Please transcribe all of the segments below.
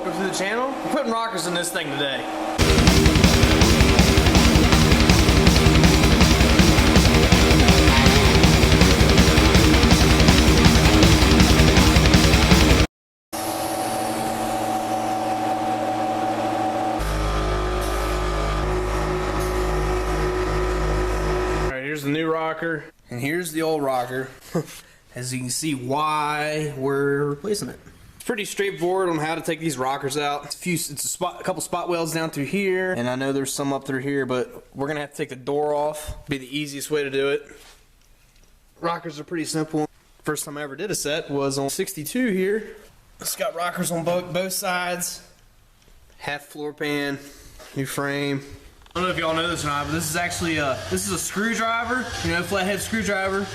welcome to the channel. We're putting rockers in this thing today. Alright, here's the new rocker, and here's the old rocker. As you can see why we're replacing it. It's pretty straightforward on how to take these rockers out. It's a couple spot welds down through here, and I know there's some up through here, but we're gonna have to take the door off. Be the easiest way to do it. Rockers are pretty simple. First time I ever did a set was on 62 here. It's got rockers on both sides. Half floor pan, new frame. I don't know if y'all know this or not, but this is actually a screwdriver. You know, flathead screwdriver.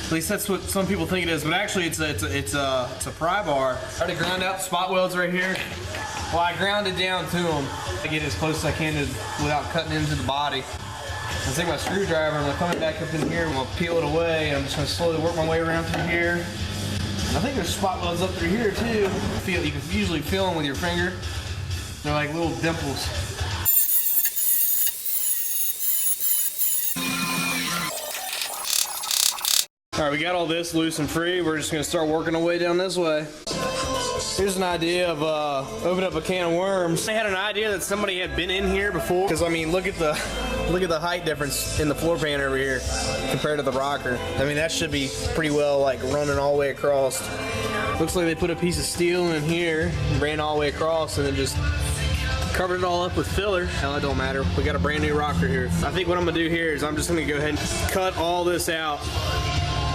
At least that's what some people think it is, but actually it's a pry bar. I already ground out the spot welds right here. Well, I grounded down to them. I get as close as I can without cutting into the body. I take my screwdriver and I'm coming back up in here. I'm gonna peel it away. I'm just gonna slowly work my way around through here. I think there's spot welds up through here too. You can usually feel them with your finger. They're like little dimples. Alright, we got all this loose and free. We're just going to start working our way down this way. Here's an idea of opening up a can of worms. I had an idea that somebody had been in here before. Because, I mean, look at the height difference in the floor pan over here compared to the rocker. I mean, that should be pretty well, like, running all the way across. Looks like they put a piece of steel in here, ran all the way across, and then just covered it all up with filler. Hell, it don't matter. We got a brand new rocker here. I think what I'm going to do here is I'm just going to go ahead and cut all this out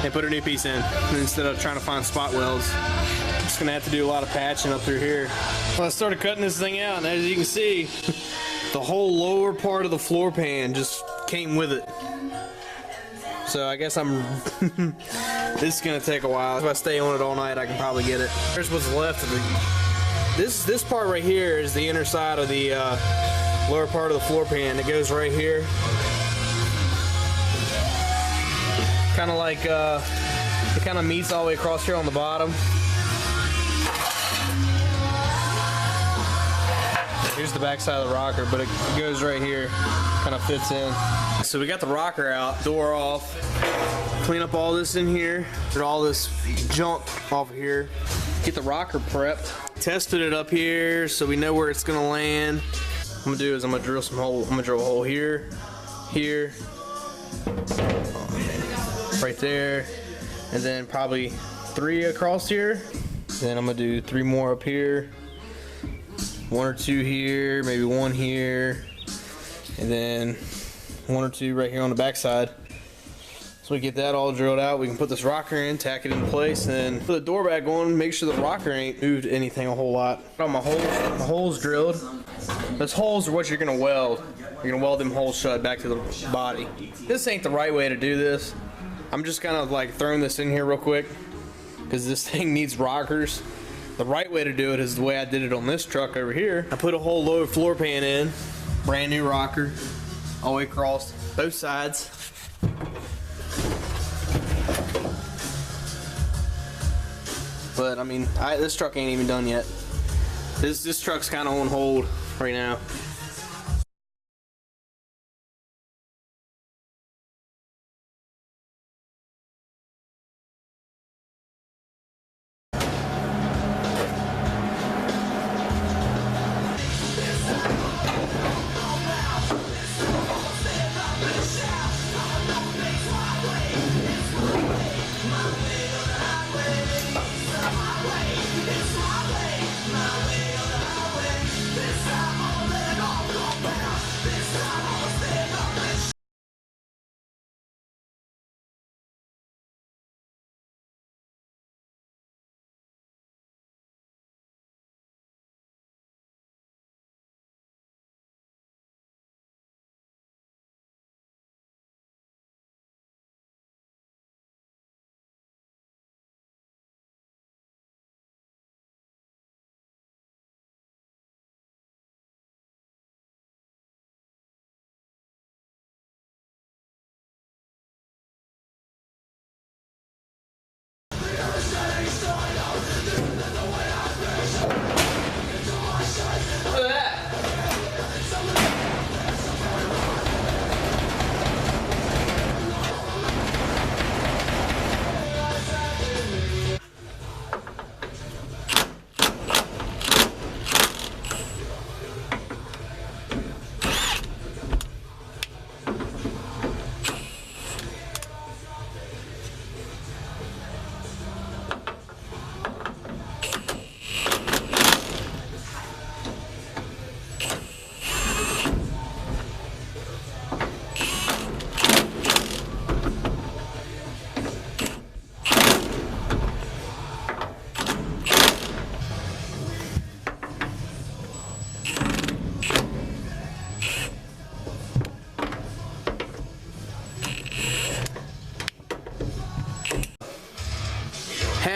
and put a new piece in instead of trying to find spot welds. I'm just gonna have to do a lot of patching up through here. Well, I started cutting this thing out, and as you can see, the whole lower part of the floor pan just came with it. So I guess this is gonna take a while. If I stay on it all night, I can probably get it. Here's what's left of it. This part right here is the inner side of the lower part of the floor pan. It goes right here. Kind of like, it kind of meets all the way across here on the bottom. Here's the back side of the rocker, but it goes right here, kind of fits in. So we got the rocker out, door off, clean up all this in here, get all this junk off of here, get the rocker prepped, tested it up here so we know where it's gonna land. What I'm gonna do is I'm gonna drill some hole. I'm gonna drill a hole here, here, right there, and then probably 3 across here. Then I'm gonna do 3 more up here, 1 or 2 here, maybe 1 here, and then 1 or 2 right here on the back side. So we get that all drilled out, we can put this rocker in, tack it in place, and then put the door back on, make sure the rocker ain't moved anything a whole lot. Got my holes drilled. Those holes are what you're gonna weld. You're gonna weld them holes shut back to the body. This ain't the right way to do this. I'm just kind of like throwing this in here real quick because this thing needs rockers. The right way to do it is the way I did it on this truck over here. I put a whole lower floor pan in, brand new rocker, all the way across both sides. But I mean, this truck ain't even done yet. This truck's kind of on hold right now.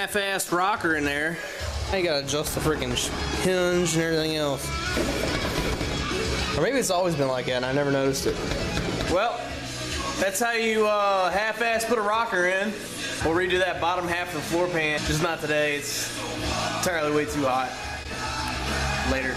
half-assed rocker in there. Now you gotta adjust the freaking hinge and everything else. Or maybe it's always been like that and I never noticed it. Well, that's how you half-ass put a rocker in. We'll redo that bottom half of the floor pan. Just not today. It's entirely way too hot. Later.